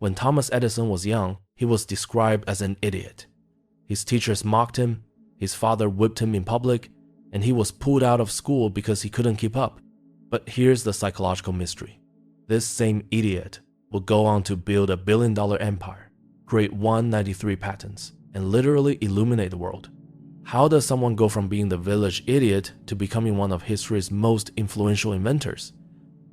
When Thomas Edison was young, he was described as an idiot. His teachers mocked him, his father whipped him in public, and he was pulled out of school because he couldn't keep up. But here's the psychological mystery. This same idiot will go on to build a billion-dollar empire, create 193 patents, and literally illuminate the world. How does someone go from being the village idiot to becoming one of history's most influential inventors?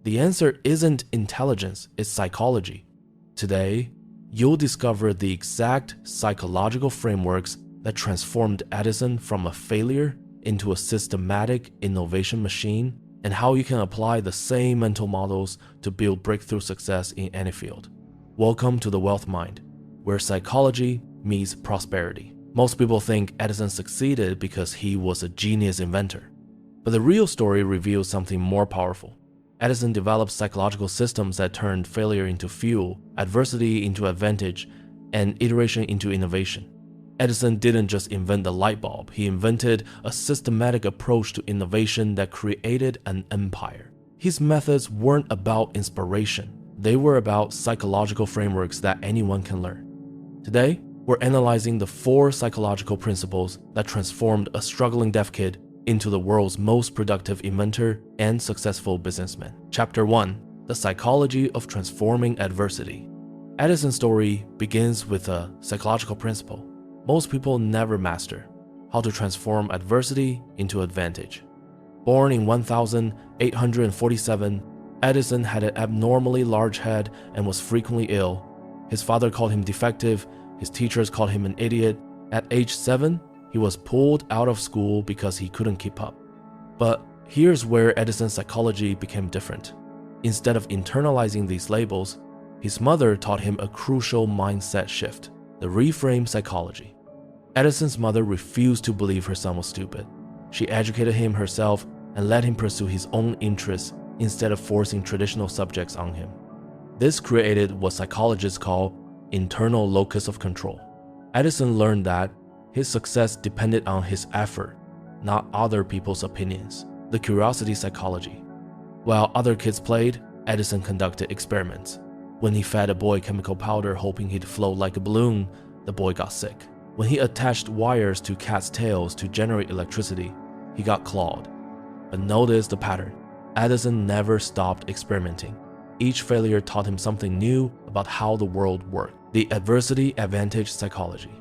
The answer isn't intelligence, it's psychology. Today, you'll discover the exact psychological frameworks that transformed Edison from a failure into a systematic innovation machine, and how you can apply the same mental models to build breakthrough success in any field. Welcome to the Wealth Mind, where psychology meets prosperity. Most people think Edison succeeded because he was a genius inventor. But the real story reveals something more powerful. Edison developed psychological systems that turned failure into fuel, adversity into advantage, and iteration into innovation. Edison didn't just invent the light bulb, he invented a systematic approach to innovation that created an empire. His methods weren't about inspiration, they were about psychological frameworks that anyone can learn. Today, we're analyzing the 4 psychological principles that transformed a struggling deaf kid into the world's most productive inventor and successful businessman. Chapter 1: The Psychology of Transforming Adversity. Edison's story begins with a psychological principle most people never master: how to transform adversity into advantage. Born in 1847, Edison had an abnormally large head and was frequently ill. His father called him defective, his teachers called him an idiot. At age 7, he was pulled out of school because he couldn't keep up. But here's where Edison's psychology became different. Instead of internalizing these labels, his mother taught him a crucial mindset shift: the reframe psychology. Edison's mother refused to believe her son was stupid. She educated him herself and let him pursue his own interests instead of forcing traditional subjects on him. This created what psychologists call internal locus of control. Edison learned that his success depended on his effort, not other people's opinions, the curiosity psychology. While other kids played, Edison conducted experiments. When he fed a boy chemical powder hoping he'd float like a balloon, the boy got sick. When he attached wires to cats' tails to generate electricity, he got clawed. But notice the pattern. Edison never stopped experimenting. Each failure taught him something new about how the world worked: the adversity advantage psychology.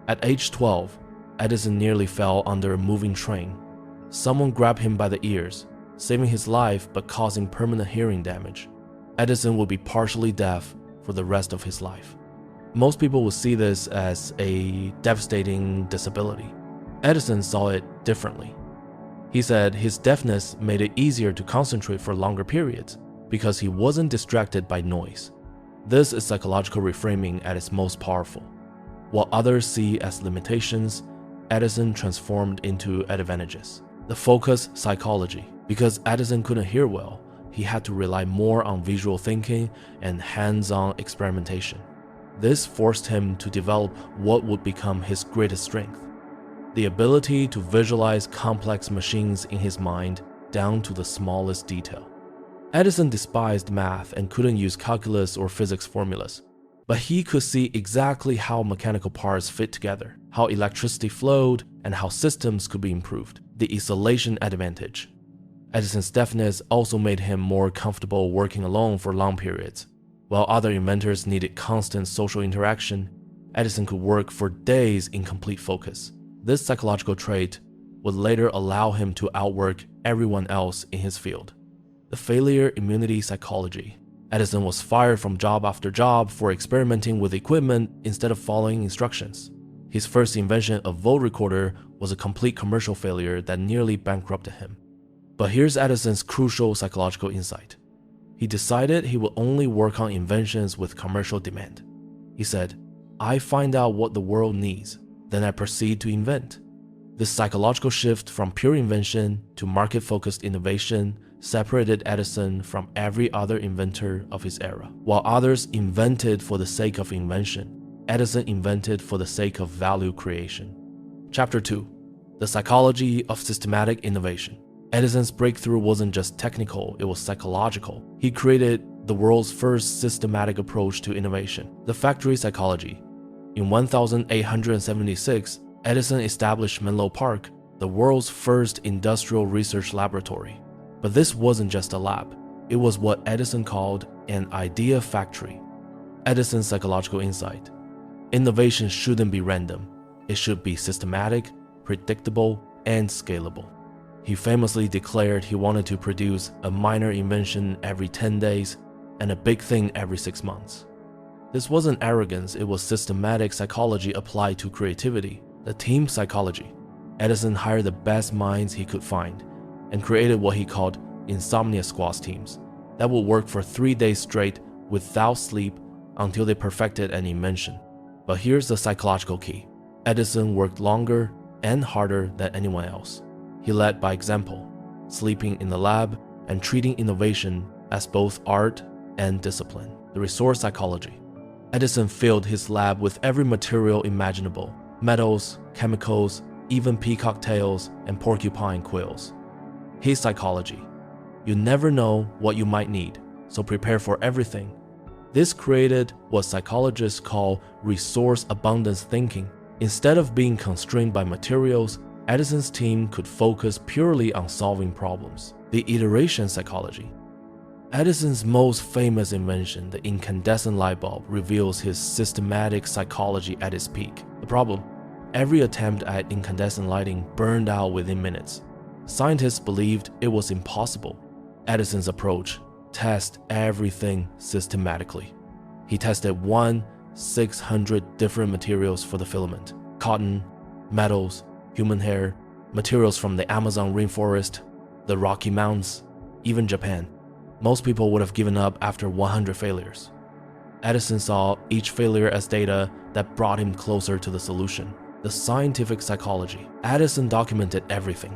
At age 12, Edison nearly fell under a moving train. Someone grabbed him by the ears, saving his life but causing permanent hearing damage. Edison would be partially deaf for the rest of his life. Most people would see this as a devastating disability. Edison saw it differently. He said his deafness made it easier to concentrate for longer periods because he wasn't distracted by noise. This is psychological reframing at its most powerful. What others see as limitations, Edison transformed into advantages. The focus psychology. Because Edison couldn't hear well, he had to rely more on visual thinking and hands-on experimentation. This forced him to develop what would become his greatest strength: the ability to visualize complex machines in his mind down to the smallest detail. Edison despised math and couldn't use calculus or physics formulas, but he could see exactly how mechanical parts fit together, how electricity flowed, and how systems could be improved: the isolation advantage. Edison's deafness also made him more comfortable working alone for long periods. While other inventors needed constant social interaction, Edison could work for days in complete focus. This psychological trait would later allow him to outwork everyone else in his field. The failure immunity psychology. Edison was fired from job after job for experimenting with equipment instead of following instructions. His first invention, a vote recorder, was a complete commercial failure that nearly bankrupted him. But here's Edison's crucial psychological insight. He decided he would only work on inventions with commercial demand. He said, "I find out what the world needs, then I proceed to invent." This psychological shift from pure invention to market-focused innovation separated Edison from every other inventor of his era. While others invented for the sake of invention, Edison invented for the sake of value creation. Chapter 2: The Psychology of Systematic Innovation. Edison's breakthrough wasn't just technical, it was psychological. He created the world's first systematic approach to innovation, the factory psychology. In 1876, Edison established Menlo Park, the world's first industrial research laboratory. But this wasn't just a lab. It was what Edison called an idea factory. Edison's psychological insight: innovation shouldn't be random. It should be systematic, predictable, and scalable. He famously declared he wanted to produce a minor invention every 10 days and a big thing every 6 months. This wasn't arrogance, it was systematic psychology applied to creativity, the team psychology. Edison hired the best minds he could find and created what he called insomnia squad teams that would work for 3 days straight without sleep until they perfected an invention. But here's the psychological key. Edison worked longer and harder than anyone else. He led by example, sleeping in the lab and treating innovation as both art and discipline. The resource psychology. Edison filled his lab with every material imaginable: metals, chemicals, even peacock tails and porcupine quills. His psychology. You never know what you might need, so prepare for everything. This created what psychologists call resource abundance thinking. Instead of being constrained by materials, Edison's team could focus purely on solving problems. The iteration psychology. Edison's most famous invention, the incandescent light bulb, reveals his systematic psychology at its peak. The problem: every attempt at incandescent lighting burned out within minutes. Scientists believed it was impossible. Edison's approach: test everything systematically. He tested 600 different materials for the filament: cotton, metals, human hair, materials from the Amazon rainforest, the Rocky Mountains, even Japan. Most people would have given up after 100 failures. Edison saw each failure as data that brought him closer to the solution. The scientific psychology. Edison documented everything.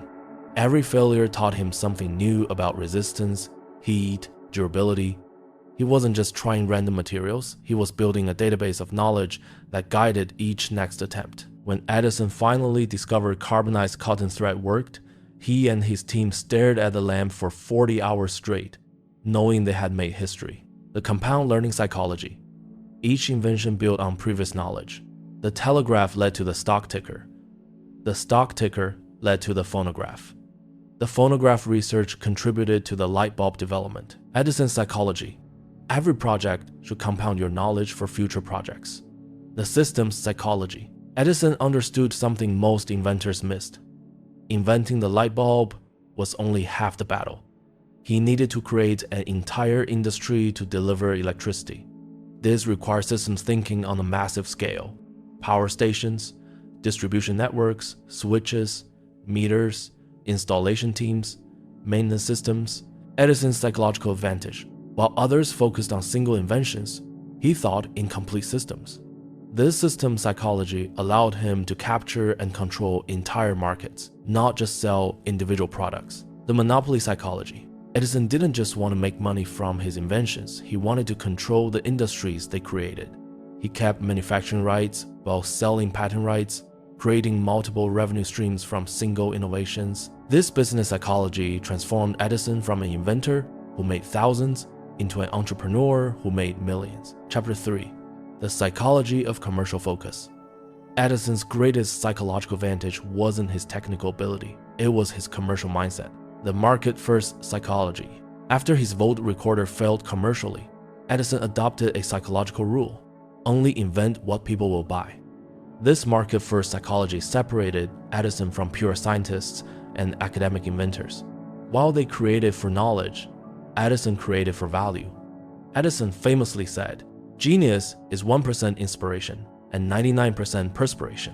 Every failure taught him something new about resistance, heat, durability. He wasn't just trying random materials, he was building a database of knowledge that guided each next attempt. When Edison finally discovered carbonized cotton thread worked, he and his team stared at the lamp for 40 hours straight, knowing they had made history. The compound learning psychology. Each invention built on previous knowledge. The telegraph led to the stock ticker. The stock ticker led to the phonograph. The phonograph research contributed to the light bulb development. Edison's psychology. Every project should compound your knowledge for future projects. The systems psychology. Edison understood something most inventors missed. Inventing the light bulb was only half the battle. He needed to create an entire industry to deliver electricity. This requires systems thinking on a massive scale: power stations, distribution networks, switches, meters, installation teams, maintenance systems. Edison's psychological advantage. While others focused on single inventions, he thought in complete systems. This system psychology allowed him to capture and control entire markets, not just sell individual products. The monopoly psychology. Edison didn't just want to make money from his inventions, he wanted to control the industries they created. He kept manufacturing rights while selling patent rights, creating multiple revenue streams from single innovations. This business psychology transformed Edison from an inventor who made thousands into an entrepreneur who made millions. Chapter 3. The psychology of commercial focus. Edison's greatest psychological advantage wasn't his technical ability, it was his commercial mindset. The market-first psychology. After his volt recorder failed commercially, Edison adopted a psychological rule: only invent what people will buy. This market-first psychology separated Edison from pure scientists and academic inventors. While they created for knowledge, Edison created for value. Edison famously said, "Genius is 1% inspiration and 99% perspiration."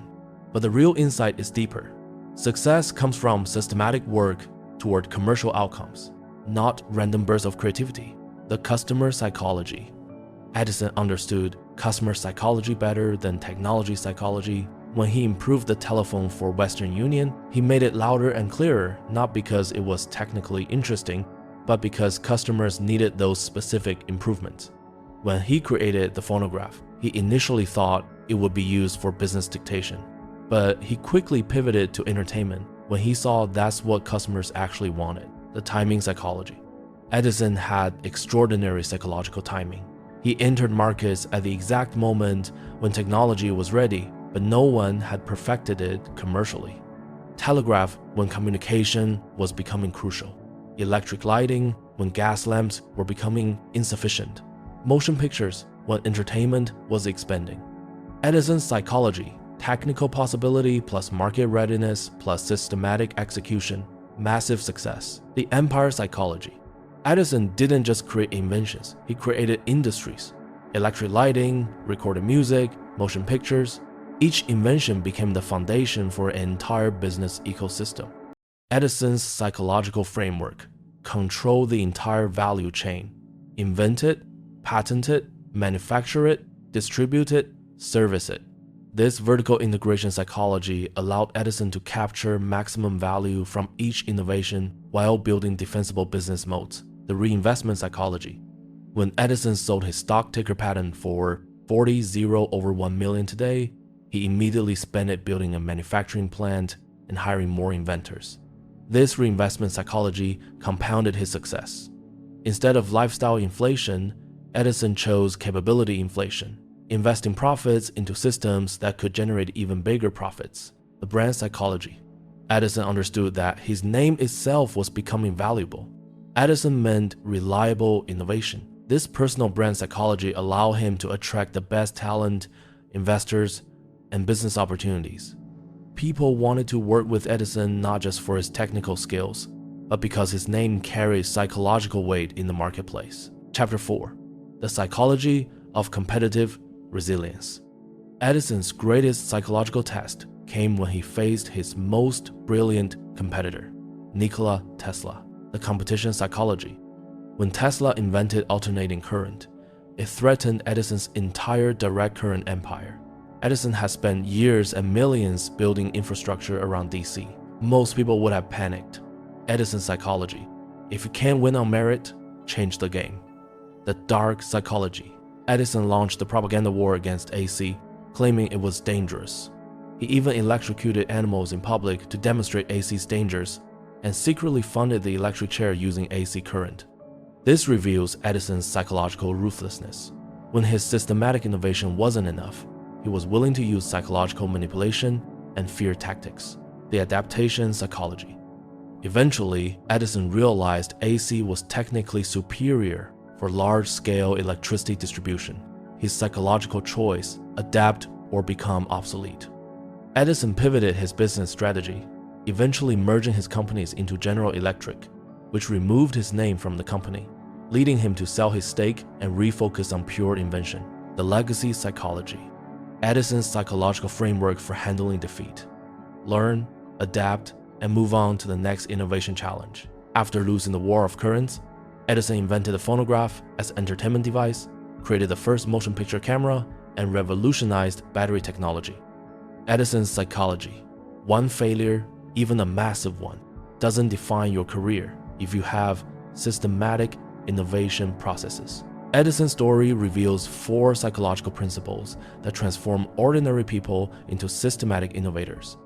But the real insight is deeper. Success comes from systematic work toward commercial outcomes, not random bursts of creativity. The customer psychology. Edison understood customer psychology better than technology psychology. When he improved the telephone for Western Union, he made it louder and clearer, not because it was technically interesting, but because customers needed those specific improvements. When he created the phonograph, he initially thought it would be used for business dictation, but he quickly pivoted to entertainment when he saw that's what customers actually wanted. The timing psychology. Edison had extraordinary psychological timing. He entered markets at the exact moment when technology was ready, but no one had perfected it commercially. Telegraph when communication was becoming crucial. Electric lighting when gas lamps were becoming insufficient. Motion pictures when entertainment was expanding. Edison's psychology, technical possibility plus market readiness plus systematic execution, massive success. The empire psychology. Edison didn't just create inventions, he created industries. Electric lighting, recorded music, motion pictures. Each invention became the foundation for an entire business ecosystem. Edison's psychological framework controlled the entire value chain. Invent it, patent it, manufacture it, distribute it, service it. This vertical integration psychology allowed Edison to capture maximum value from each innovation while building defensible business moats. The reinvestment psychology. When Edison sold his stock ticker patent for 40/1 million today, he immediately spent it building a manufacturing plant and hiring more inventors. This reinvestment psychology compounded his success. Instead of lifestyle inflation, Edison chose capability inflation, investing profits into systems that could generate even bigger profits. The brand psychology. Edison understood that his name itself was becoming valuable. Edison meant reliable innovation. This personal brand psychology allowed him to attract the best talent, investors, and business opportunities. People wanted to work with Edison not just for his technical skills, but because his name carried psychological weight in the marketplace. Chapter 4. The psychology of competitive resilience. Edison's greatest psychological test came when he faced his most brilliant competitor, Nikola Tesla. The competition psychology. When Tesla invented alternating current, it threatened Edison's entire direct current empire. Edison has spent years and millions building infrastructure around DC. Most people would have panicked. Edison's psychology. If you can't win on merit, change the game. The dark psychology. Edison launched the propaganda war against AC, claiming it was dangerous. He even electrocuted animals in public to demonstrate AC's dangers, and secretly funded the electric chair using AC current. This reveals Edison's psychological ruthlessness. When his systematic innovation wasn't enough, he was willing to use psychological manipulation and fear tactics, the adaptation psychology. Eventually, Edison realized AC was technically superior for large-scale electricity distribution. His psychological choice, adapt or become obsolete. Edison pivoted his business strategy, eventually merging his companies into General Electric, which removed his name from the company, leading him to sell his stake and refocus on pure invention. The legacy psychology. Edison's psychological framework for handling defeat. Learn, adapt, and move on to the next innovation challenge. After losing the war of currents, Edison invented the phonograph as an entertainment device, created the first motion picture camera, and revolutionized battery technology. Edison's psychology. One failure, even a massive one, doesn't define your career if you have systematic innovation processes. Edison's story reveals 4 psychological principles that transform ordinary people into systematic innovators.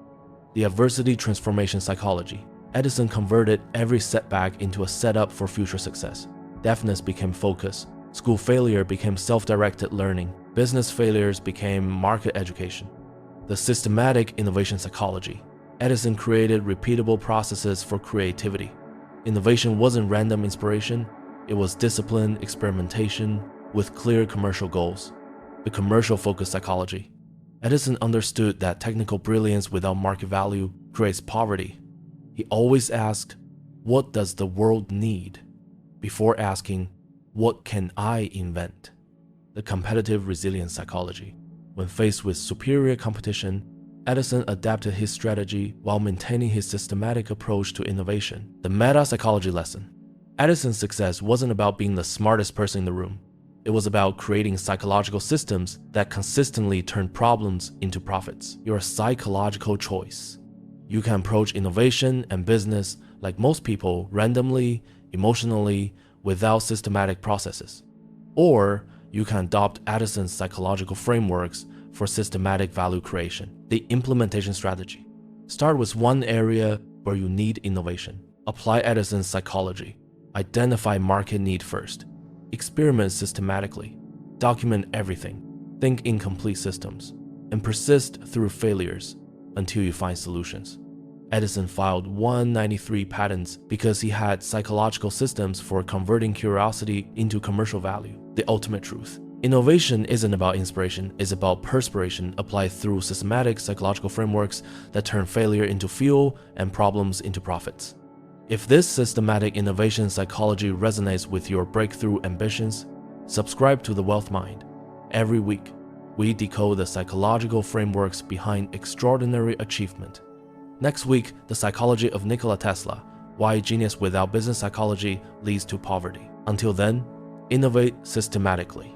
The adversity transformation psychology. Edison converted every setback into a setup for future success. Deafness became focus. School failure became self-directed learning. Business failures became market education. The systematic innovation psychology. Edison created repeatable processes for creativity. Innovation wasn't random inspiration, it was disciplined experimentation with clear commercial goals. The commercial-focused psychology. Edison understood that technical brilliance without market value creates poverty. He always asked, "What does the world need?" before asking, "What can I invent?" The competitive resilience psychology. When faced with superior competition, Edison adapted his strategy while maintaining his systematic approach to innovation. The meta-psychology lesson. Edison's success wasn't about being the smartest person in the room. It was about creating psychological systems that consistently turn problems into profits. Your psychological choice. You can approach innovation and business like most people, randomly, emotionally, without systematic processes. Or you can adopt Edison's psychological frameworks for systematic value creation. The implementation strategy. Start with one area where you need innovation. Apply Edison's psychology. Identify market need first. Experiment systematically. Document everything. Think in complete systems. And persist through failures until you find solutions. Edison filed 193 patents because he had psychological systems for converting curiosity into commercial value, the ultimate truth. Innovation isn't about inspiration, it's about perspiration applied through systematic psychological frameworks that turn failure into fuel and problems into profits. If this systematic innovation psychology resonates with your breakthrough ambitions, subscribe to The Wealth Mind. Every week, we decode the psychological frameworks behind extraordinary achievement. Next week, the psychology of Nikola Tesla, why genius without business psychology leads to poverty. Until then, innovate systematically.